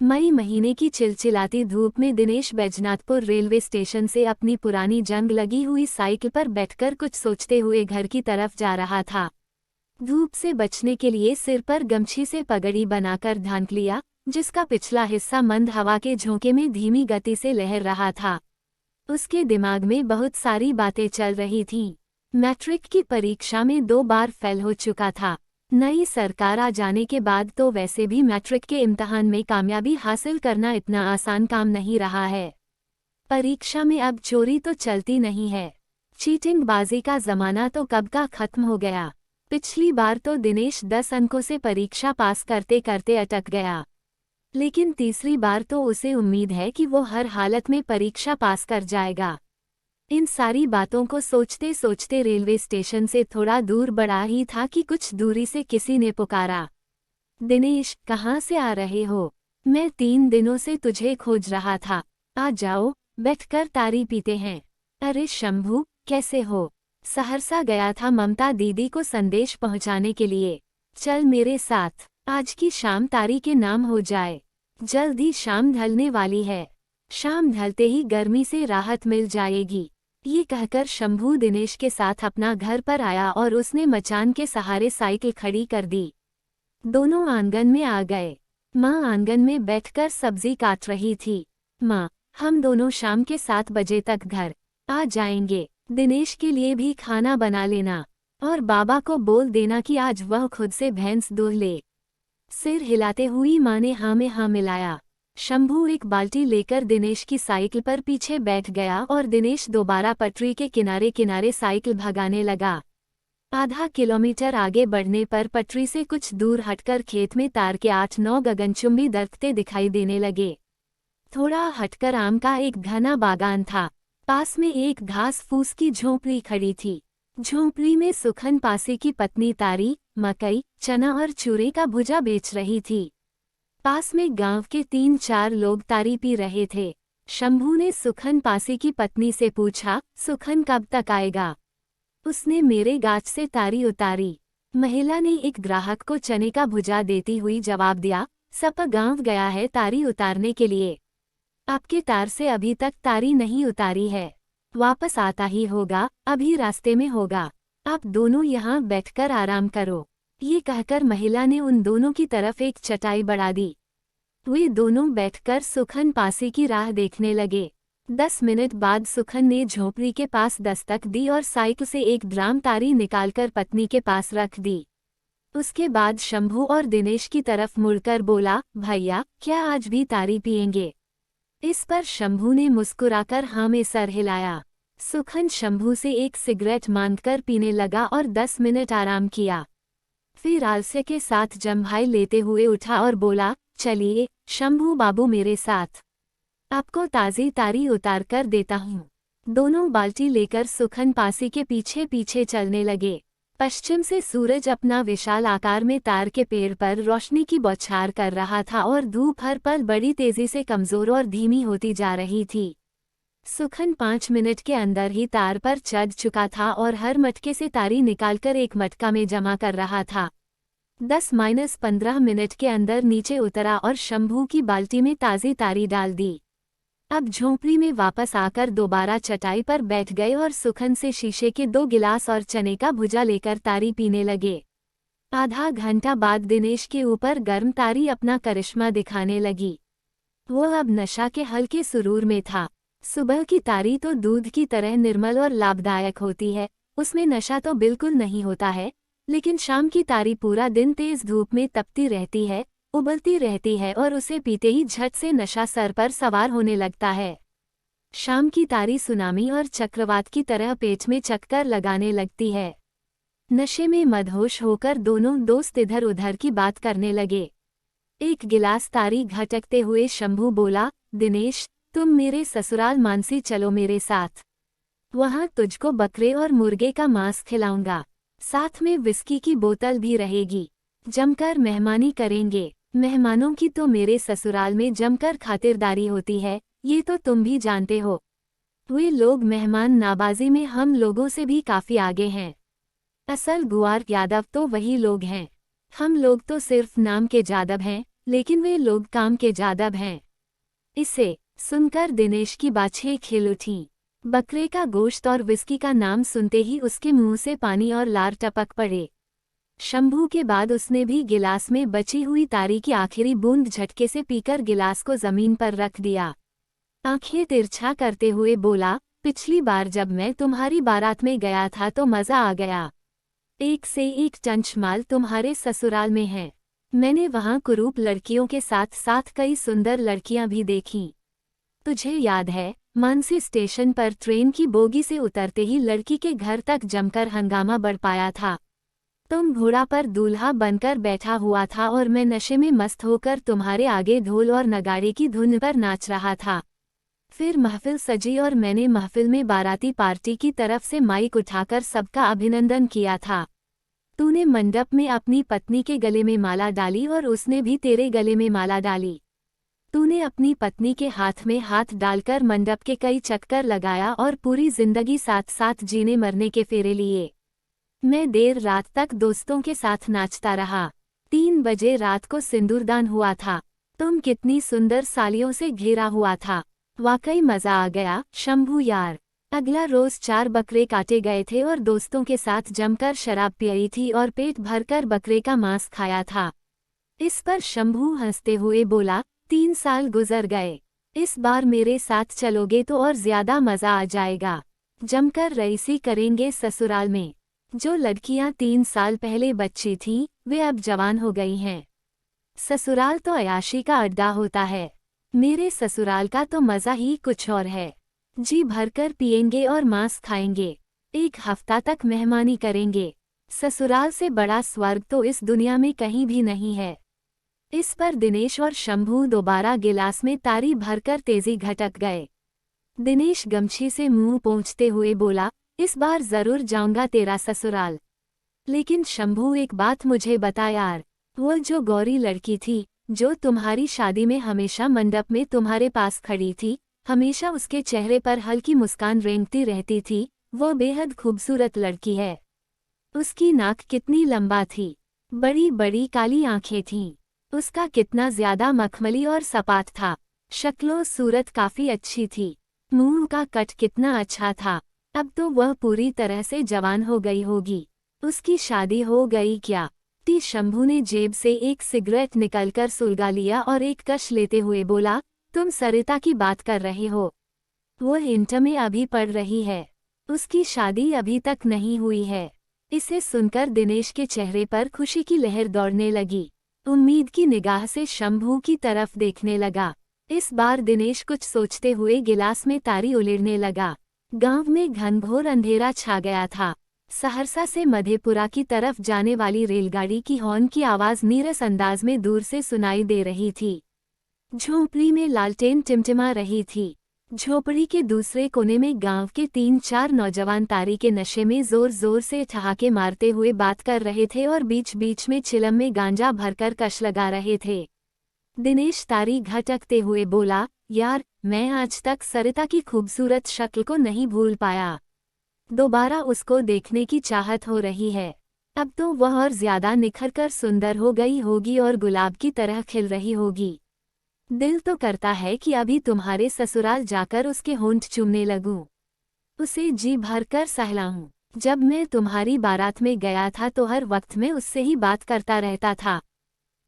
मई महीने की चिलचिलाती धूप में दिनेश बैजनाथपुर रेलवे स्टेशन से अपनी पुरानी जंग लगी हुई साइकिल पर बैठकर कुछ सोचते हुए घर की तरफ जा रहा था। धूप से बचने के लिए सिर पर गमछी से पगड़ी बनाकर ढांक लिया, जिसका पिछला हिस्सा मंद हवा के झोंके में धीमी गति से लहर रहा था। उसके दिमाग में बहुत सारी बातें चल रही थीं। मैट्रिक की परीक्षा में 2 बार फेल हो चुका था। नई सरकार आ जाने के बाद तो वैसे भी मैट्रिक के इम्तिहान में कामयाबी हासिल करना इतना आसान काम नहीं रहा है। परीक्षा में अब चोरी तो चलती नहीं है। चीटिंगबाजी का जमाना तो कब का खत्म हो गया। पिछली बार तो दिनेश 10 अंकों से परीक्षा पास करते करते अटक गया, लेकिन तीसरी बार तो उसे उम्मीद है कि वो हर हालत में परीक्षा पास कर जाएगा। इन सारी बातों को सोचते सोचते रेलवे स्टेशन से थोड़ा दूर बढ़ा ही था कि कुछ दूरी से किसी ने पुकारा, दिनेश, कहाँ से आ रहे हो? मैं 3 दिनों से तुझे खोज रहा था। आ जाओ, बैठकर तारी पीते हैं। अरे शंभू, कैसे हो? सहरसा गया था ममता दीदी को संदेश पहुंचाने के लिए। चल मेरे साथ, आज की शाम तारी के नाम हो जाए। जल्द ही शाम ढलने वाली है। शाम ढलते ही गर्मी से राहत मिल जाएगी। ये कहकर शंभू दिनेश के साथ अपना घर पर आया और उसने मचान के सहारे साइकिल खड़ी कर दी। दोनों आंगन में आ गए। माँ आंगन में बैठकर सब्जी काट रही थी। माँ, हम दोनों शाम के 7 बजे तक घर आ जाएंगे। दिनेश के लिए भी खाना बना लेना और बाबा को बोल देना कि आज वह खुद से भैंस दूह ले। सिर हिलाते हुई माँ ने हाँ में हाँ मिलाया। शंभू एक बाल्टी लेकर दिनेश की साइकिल पर पीछे बैठ गया और दिनेश दोबारा पटरी के किनारे किनारे साइकिल भगाने लगा। आधा किलोमीटर आगे बढ़ने पर पटरी से कुछ दूर हटकर खेत में तार के 8-9 गगनचुंबी दरख्तें दिखाई देने लगे। थोड़ा हटकर आम का एक घना बागान था। पास में एक घास फूस की झोंपड़ी खड़ी थी। झोंपड़ी में सुखन पासी की पत्नी तारी मकई, चना और चूरे का भुजा बेच रही थी। पास में गांव के 3-4 लोग तारी पी रहे थे। शंभू ने सुखन पासी की पत्नी से पूछा, सुखन कब तक आएगा? उसने मेरे गाछ से तारी उतारी। महिला ने एक ग्राहक को चने का भुजा देती हुई जवाब दिया, सब गांव गया है तारी उतारने के लिए। आपके तार से अभी तक तारी नहीं उतारी है। वापस आता ही होगा, अभी रास्ते में होगा। आप दोनों यहाँ बैठकर आराम करो। ये कहकर महिला ने उन दोनों की तरफ एक चटाई बढ़ा दी। वे दोनों बैठकर सुखन पासी की राह देखने लगे। 10 मिनट बाद सुखन ने झोपड़ी के पास दस्तक दी और साइकिल से एक ड्राम तारी निकालकर पत्नी के पास रख दी। उसके बाद शंभू और दिनेश की तरफ मुड़कर बोला, भैया, क्या आज भी तारी पिएंगे? इस पर शंभू ने मुस्कुराकर हाँ में सर हिलाया। सुखन शंभू से एक सिगरेट मांगकर पीने लगा और 10 मिनट आराम किया। फिर आलस्य के साथ जम्भाई लेते हुए उठा और बोला, चलिए शंभू बाबू मेरे साथ, आपको ताज़ी तारी उतार कर देता हूँ। दोनों बाल्टी लेकर सुखन पासी के पीछे पीछे चलने लगे। पश्चिम से सूरज अपना विशाल आकार में तार के पेड़ पर रोशनी की बौछार कर रहा था और धूप हर पल बड़ी तेजी से कमजोर और धीमी होती जा रही थी। सुखन 5 मिनट के अंदर ही तार पर चढ़ चुका था और हर मटके से तारी निकालकर एक मटका में जमा कर रहा था। 10-15 मिनट के अंदर नीचे उतरा और शंभू की बाल्टी में ताज़ी तारी डाल दी। अब झोंपड़ी में वापस आकर दोबारा चटाई पर बैठ गए और सुखन से शीशे के 2 गिलास और चने का भुजा लेकर तारी पीने लगे। आधा घंटा बाद दिनेश के ऊपर गर्म तारी अपना करिश्मा दिखाने लगी। वो अब नशा के हल्के सुरूर में था। सुबह की तारी तो दूध की तरह निर्मल और लाभदायक होती है, उसमें नशा तो बिल्कुल नहीं होता है। लेकिन शाम की तारी पूरा दिन तेज धूप में तपती रहती है, उबलती रहती है और उसे पीते ही झट से नशा सर पर सवार होने लगता है। शाम की तारी सुनामी और चक्रवात की तरह पेट में चक्कर लगाने लगती है। नशे में मदहोश होकर दोनों दोस्त इधर उधर की बात करने लगे। एक गिलास तारी घटकते हुए शंभू बोला, दिनेश, तुम मेरे ससुराल मानसी चलो मेरे साथ। वहाँ तुझको बकरे और मुर्गे का मांस खिलाऊंगा, साथ में विस्की की बोतल भी रहेगी। जमकर मेहमानी करेंगे। मेहमानों की तो मेरे ससुराल में जमकर खातिरदारी होती है, ये तो तुम भी जानते हो। वे लोग मेहमान नाबाजी में हम लोगों से भी काफ़ी आगे हैं। असल गुआर यादव तो वही लोग हैं। हम लोग तो सिर्फ नाम के जादव हैं, लेकिन वे लोग काम के जादब हैं। इसे सुनकर दिनेश की बाछें खिल उठीं। बकरे का गोश्त और विस्की का नाम सुनते ही उसके मुंह से पानी और लार टपक पड़े। शंभू के बाद उसने भी गिलास में बची हुई तारी की आखिरी बूंद झटके से पीकर गिलास को जमीन पर रख दिया। आंखें तिरछा करते हुए बोला, पिछली बार जब मैं तुम्हारी बारात में गया था तो मजा आ गया। एक से एक चंचमाल तुम्हारे ससुराल में है। मैंने वहां कुरूप लड़कियों के साथ साथ कई सुंदर लड़कियां भी देखीं। तुझे याद है, मानसी स्टेशन पर ट्रेन की बोगी से उतरते ही लड़की के घर तक जमकर हंगामा बढ़ पाया था। तुम घोड़ा पर दूल्हा बनकर बैठा हुआ था और मैं नशे में मस्त होकर तुम्हारे आगे ढोल और नगाड़े की धुन पर नाच रहा था। फिर महफिल सजी और मैंने महफिल में बाराती पार्टी की तरफ से माइक उठाकर सबका अभिनंदन किया था। तूने मंडप में अपनी पत्नी के गले में माला डाली और उसने भी तेरे गले में माला डाली। तूने अपनी पत्नी के हाथ में हाथ डालकर मंडप के कई चक्कर लगाया और पूरी जिंदगी साथ साथ जीने मरने के फेरे लिए। मैं देर रात तक दोस्तों के साथ नाचता रहा। 3 बजे रात को सिंदूरदान हुआ था। तुम कितनी सुंदर सालियों से घेरा हुआ था। वाकई मजा आ गया शंभू यार। अगला रोज 4 बकरे काटे गए थे और दोस्तों के साथ जमकर शराब पियी थी और पेट भरकर बकरे का मांस खाया था। इस पर शंभू हंसते हुए बोला, 3 साल गुजर गए। इस बार मेरे साथ चलोगे तो और ज्यादा मजा आ जाएगा। जमकर रईसी करेंगे ससुराल में। जो लड़कियां 3 साल पहले बच्ची थीं, वे अब जवान हो गई हैं। ससुराल तो अयाशी का अड्डा होता है। मेरे ससुराल का तो मजा ही कुछ और है। जी भरकर पिएंगे और मांस खाएंगे। 1 हफ्ता तक मेहमानी करेंगे। ससुराल से बड़ा स्वर्ग तो इस दुनिया में कहीं भी नहीं है। इस पर दिनेश और शंभू दोबारा गिलास में तारी भरकर तेजी घटक गए। दिनेश गमछी से मुंह पोंछते हुए बोला, इस बार जरूर जाऊंगा तेरा ससुराल। लेकिन शंभू एक बात मुझे बता यार, वो जो गौरी लड़की थी, जो तुम्हारी शादी में हमेशा मंडप में तुम्हारे पास खड़ी थी, हमेशा उसके चेहरे पर हल्की मुस्कान रेंगती रहती थी, वो बेहद खूबसूरत लड़की है। उसकी नाक कितनी लंबा थी, बड़ी बड़ी काली आंखें थीं। उसका कितना ज्यादा मखमली और सपाट था। शक्लो सूरत काफी अच्छी थी। मुंह का कट कितना अच्छा था। अब तो वह पूरी तरह से जवान हो गई होगी। उसकी शादी हो गई क्या? शंभू ने जेब से एक सिगरेट निकलकर सुलगा लिया और एक कश लेते हुए बोला, तुम सरिता की बात कर रहे हो? वो इंटर में अभी पढ़ रही है। उसकी शादी अभी तक नहीं हुई है। इसे सुनकर दिनेश के चेहरे पर खुशी की लहर दौड़ने लगी। उम्मीद की निगाह से शंभू की तरफ देखने लगा। इस बार दिनेश कुछ सोचते हुए गिलास में तारी उलेरने लगा। गांव में घनघोर अंधेरा छा गया था। सहरसा से मधेपुरा की तरफ जाने वाली रेलगाड़ी की हॉर्न की आवाज नीरस अंदाज में दूर से सुनाई दे रही थी। झोंपड़ी में लालटेन टिमटिमा रही थी। झोपड़ी के दूसरे कोने में गांव के 3-4 नौजवान तारी के नशे में जोर जोर से ठहाके मारते हुए बात कर रहे थे और बीच बीच में चिलम में गांजा भरकर कश लगा रहे थे। दिनेश तारी घटकते हुए बोला, यार, मैं आज तक सरिता की खूबसूरत शक्ल को नहीं भूल पाया। दोबारा उसको देखने की चाहत हो रही है। अब तो वह और ज्यादा निखरकर सुंदर हो गई होगी और गुलाब की तरह खिल रही होगी। दिल तो करता है कि अभी तुम्हारे ससुराल जाकर उसके होंठ चूमने लगूं, उसे जी भरकर सहलाऊं। जब मैं तुम्हारी बारात में गया था तो हर वक्त में उससे ही बात करता रहता था।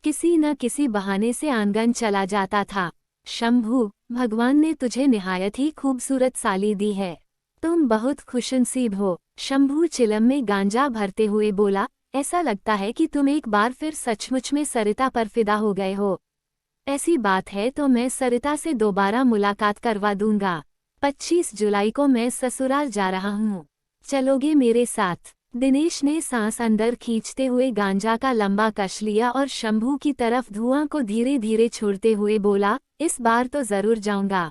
किसी न किसी बहाने से आंगन चला जाता था। शंभू, भगवान ने तुझे निहायत ही खूबसूरत साली दी है। तुम बहुत खुशनसीब हो। शंभू चिलम में गांजा भरते हुए बोला, ऐसा लगता है कि तुम एक बार फिर सचमुच में सरिता पर फिदा हो गए हो। ऐसी बात है तो मैं सरिता से दोबारा मुलाकात करवा दूंगा। 25 जुलाई को मैं ससुराल जा रहा हूँ। चलोगे मेरे साथ? दिनेश ने सांस अंदर खींचते हुए गांजा का लंबा कश लिया और शंभू की तरफ धुआं को धीरे धीरे छोड़ते हुए बोला, इस बार तो जरूर जाऊंगा।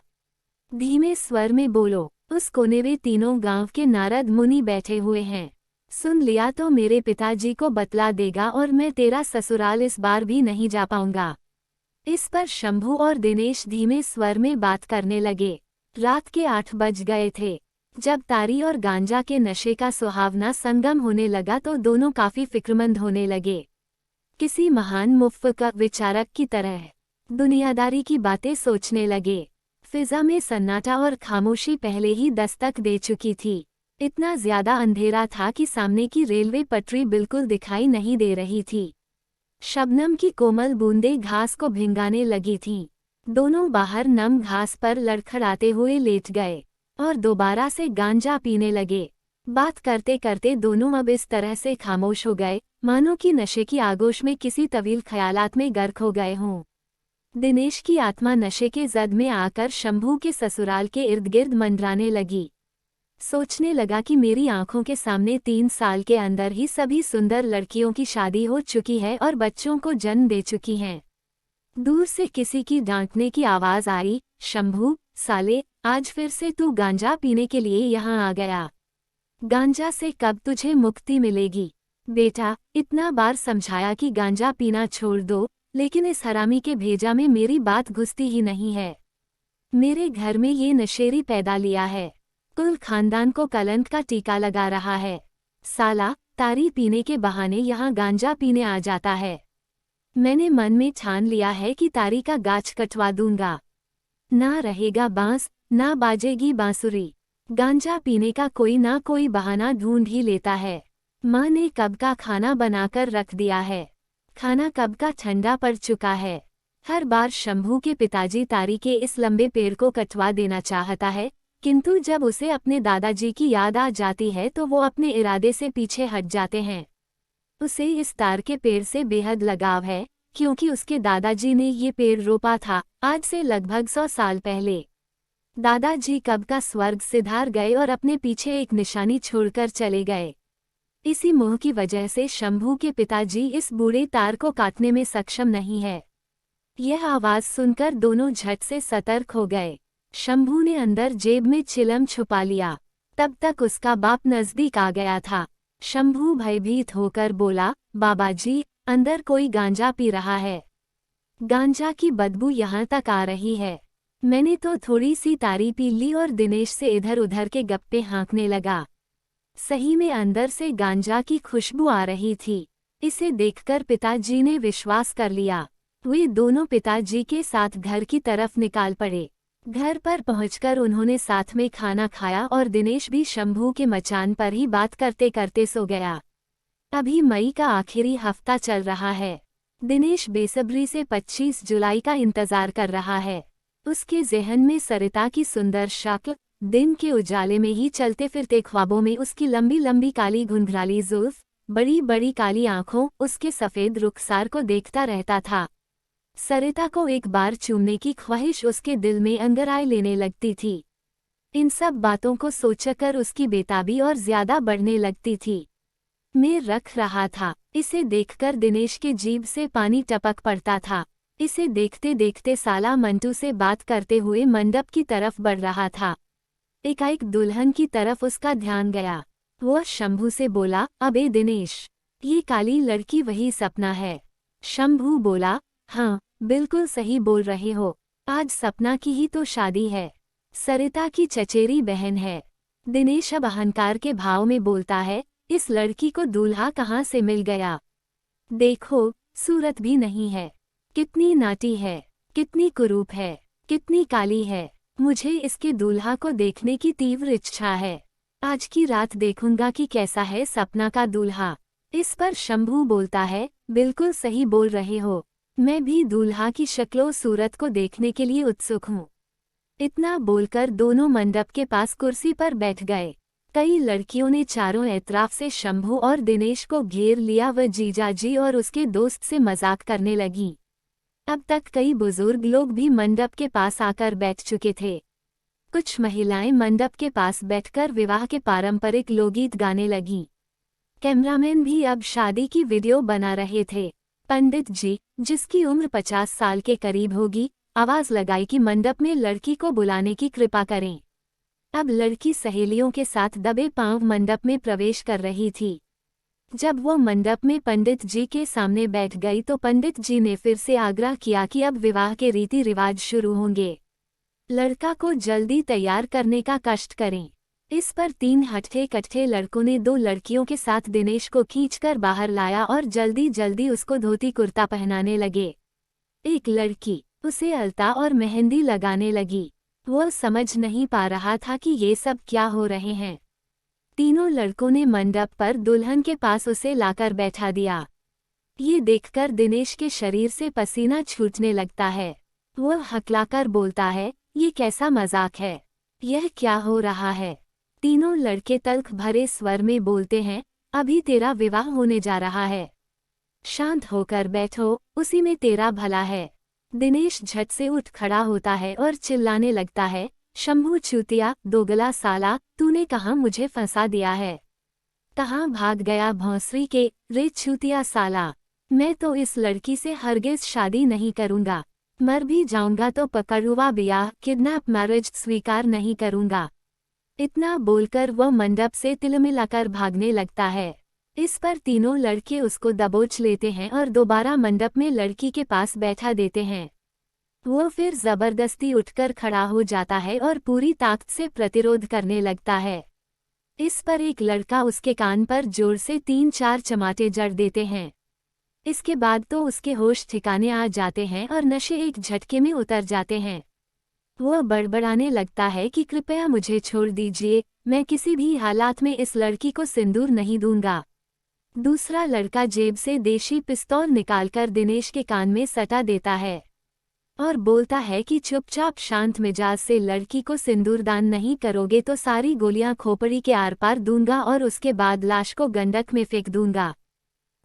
धीमे स्वर में बोलो। उस कोने में तीनों गांव के नारद मुनि बैठे हुए हैं। सुन लिया तो मेरे पिताजी को बतला देगा और मैं तेरा ससुराल इस बार भी नहीं जा पाऊंगा। इस पर शंभू और दिनेश धीमे स्वर में बात करने लगे। रात के 8 बज गए थे। जब तारी और गांजा के नशे का सुहावना संगम होने लगा तो दोनों काफी फिक्रमंद होने लगे। किसी महान मुफ़क्किर विचारक की तरह दुनियादारी की बातें सोचने लगे। फिजा में सन्नाटा और खामोशी पहले ही दस्तक दे चुकी थी। इतना ज्यादा अंधेरा था कि सामने की रेलवे पटरी बिल्कुल दिखाई नहीं दे रही थी। शबनम की कोमल बूंदें घास को भिंगाने लगी थीं। दोनों बाहर नम घास पर लड़खड़ाते हुए लेट गए और दोबारा से गांजा पीने लगे। बात करते करते दोनों अब इस तरह से खामोश हो गए मानो कि नशे की आगोश में किसी तवील ख्यालात में गर्क हो गए हों। दिनेश की आत्मा नशे के जद में आकर शंभू के ससुराल के इर्द गिर्द मंडराने लगी। सोचने लगा कि मेरी आंखों के सामने 3 साल के अंदर ही सभी सुंदर लड़कियों की शादी हो चुकी है और बच्चों को जन्म दे चुकी हैं। दूर से किसी की डांटने की आवाज आई, शंभू साले, आज फिर से तू गांजा पीने के लिए यहाँ आ गया। गांजा से कब तुझे मुक्ति मिलेगी? बेटा, इतना बार समझाया कि गांजा पीना छोड़ दो, लेकिन इस हरामी के भेजा में मेरी बात घुसती ही नहीं है। मेरे घर में ये नशेरी पैदा लिया है, कुल खानदान को कलंक का टीका लगा रहा है। साला तारी पीने के बहाने यहाँ गांजा पीने आ जाता है। मैंने मन में ठान लिया है कि तारी का गाछ कटवा दूंगा। ना रहेगा बांस, ना बाजेगी बांसुरी। गांजा पीने का कोई ना कोई बहाना ढूंढ ही लेता है। माँ ने कब का खाना बनाकर रख दिया है, खाना कब का ठंडा पड़ चुका है। हर बार शंभू के पिताजी तारी के इस लंबे पेड़ को कटवा देना चाहता है, किंतु जब उसे अपने दादाजी की याद आ जाती है तो वो अपने इरादे से पीछे हट जाते हैं। उसे इस तार के पेड़ से बेहद लगाव है, क्योंकि उसके दादाजी ने ये पेड़ रोपा था आज से लगभग 100 साल पहले। दादाजी कब का स्वर्ग सिधार गए और अपने पीछे एक निशानी छोड़कर चले गए। इसी मोह की वजह से शंभू के पिताजी इस बूढ़े तार को काटने में सक्षम नहीं है। यह आवाज सुनकर दोनों झट से सतर्क हो गए। शंभू ने अंदर जेब में चिलम छुपा लिया। तब तक उसका बाप नजदीक आ गया था। शंभू भयभीत होकर बोला, बाबाजी, अंदर कोई गांजा पी रहा है। गांजा की बदबू यहाँ तक आ रही है। मैंने तो थोड़ी सी तारी पी ली और दिनेश से इधर उधर के गप्पे हाँकने लगा। सही में अंदर से गांजा की खुशबू आ रही थी। इसे देखकर पिताजी ने विश्वास कर लिया। वे दोनों पिताजी के साथ घर की तरफ निकाल पड़े। घर पर पहुंचकर उन्होंने साथ में खाना खाया और दिनेश भी शंभू के मचान पर ही बात करते करते सो गया। अभी मई का आखिरी हफ्ता चल रहा है। दिनेश बेसब्री से 25 जुलाई का इंतजार कर रहा है। उसके ज़हन में सरिता की सुंदर शक्ल, दिन के उजाले में ही चलते फिरते ख्वाबों में उसकी लंबी लंबी काली घुंघराली जुल्फ, बड़ी बड़ी काली आंखों, उसके सफ़ेद रुखसार को देखता रहता था। सरिता को एक बार चूमने की ख्वाहिश उसके दिल में अंगराय लेने लगती थी। इन सब बातों को सोचकर उसकी बेताबी और ज्यादा बढ़ने लगती थी। मैं रख रहा था। इसे देखकर दिनेश के जीभ से पानी टपक पड़ता था। इसे देखते देखते साला मंटू से बात करते हुए मंडप की तरफ बढ़ रहा था। एकाएक दुल्हन की तरफ उसका ध्यान गया। वह शंभू से बोला, अबे दिनेश, ये काली लड़की वही सपना है? शंभू बोला, हाँ बिल्कुल सही बोल रहे हो, आज सपना की ही तो शादी है। सरिता की चचेरी बहन है। दिनेश अब अहंकार के भाव में बोलता है, इस लड़की को दूल्हा कहाँ से मिल गया? देखो, सूरत भी नहीं है, कितनी नाटी है, कितनी कुरूप है, कितनी काली है। मुझे इसके दूल्हा को देखने की तीव्र इच्छा है। आज की रात देखूंगा कि कैसा है सपना का दूल्हा। इस पर शंभू बोलता है, बिल्कुल सही बोल रहे हो, मैं भी दूल्हा की शक्लो सूरत को देखने के लिए उत्सुक हूँ। इतना बोलकर दोनों मंडप के पास कुर्सी पर बैठ गए। कई लड़कियों ने चारों एतराफ से शंभू और दिनेश को घेर लिया। वह जीजाजी और उसके दोस्त से मजाक करने लगी। अब तक कई बुजुर्ग लोग भी मंडप के पास आकर बैठ चुके थे। कुछ महिलाएं मंडप के पास बैठकर विवाह के पारंपरिक लोकगीत गाने लगीं। कैमरामैन भी अब शादी की वीडियो बना रहे थे। पंडित जी, जिसकी उम्र 50 साल के करीब होगी, आवाज लगाई कि मंडप में लड़की को बुलाने की कृपा करें। अब लड़की सहेलियों के साथ दबे पांव मंडप में प्रवेश कर रही थी। जब वो मंडप में पंडित जी के सामने बैठ गई तो पंडित जी ने फिर से आग्रह किया कि अब विवाह के रीति रिवाज शुरू होंगे। लड़का को जल्दी तैयार करने का कष्ट करें। इस पर 3 हट्ठे कट्ठे लड़कों ने 2 लड़कियों के साथ दिनेश को खींचकर बाहर लाया और जल्दी जल्दी उसको धोती कुर्ता पहनाने लगे। एक लड़की उसे अलता और मेहंदी लगाने लगी। वह समझ नहीं पा रहा था कि ये सब क्या हो रहे हैं। तीनों लड़कों ने मंडप पर दुल्हन के पास उसे लाकर बैठा दिया। ये देखकर दिनेश के शरीर से पसीना छूटने लगता है। वह हकलाकर बोलता है, ये कैसा मजाक है, यह क्या हो रहा है। तीनों लड़के तल्ख भरे स्वर में बोलते हैं, अभी तेरा विवाह होने जा रहा है, शांत होकर बैठो, उसी में तेरा भला है। दिनेश झट से उठ खड़ा होता है और चिल्लाने लगता है, शंभू चूतिया, दोगला साला, तूने कहाँ मुझे फंसा दिया है, कहाँ भाग गया भौंसरी के, रे चूतिया साला। मैं तो इस लड़की से हरगिज शादी नहीं करूँगा, मर भी जाऊंगा तो पकड़ुआ ब्याह किडनैप मैरिज स्वीकार नहीं करूँगा। इतना बोलकर वह मंडप से तिलमिलाकर भागने लगता है। इस पर तीनों लड़के उसको दबोच लेते हैं और दोबारा मंडप में लड़की के पास बैठा देते हैं। वो फिर जबरदस्ती उठकर खड़ा हो जाता है और पूरी ताकत से प्रतिरोध करने लगता है। इस पर एक लड़का उसके कान पर जोर से 3-4 चमाटे जड़ देते हैं। इसके बाद तो उसके होश ठिकाने आ जाते हैं और नशे एक झटके में उतर जाते हैं। वह बड़बड़ाने लगता है कि कृपया मुझे छोड़ दीजिए, मैं किसी भी हालात में इस लड़की को सिंदूर नहीं दूंगा। दूसरा लड़का जेब से देशी पिस्तौल निकालकर दिनेश के कान में सटा देता है और बोलता है कि चुपचाप शांत मिजाज से लड़की को सिंदूरदान नहीं करोगे तो सारी गोलियां खोपड़ी के आर पार दूंगा और उसके बाद लाश को गंडक में फेंक दूंगा।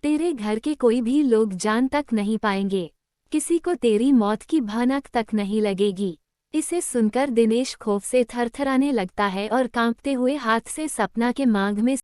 तेरे घर के कोई भी लोग जान तक नहीं पाएंगे, किसी को तेरी मौत की भनक तक नहीं लगेगी। इसे सुनकर दिनेश खौफ से थरथराने लगता है और कांपते हुए हाथ से सपना के मांग में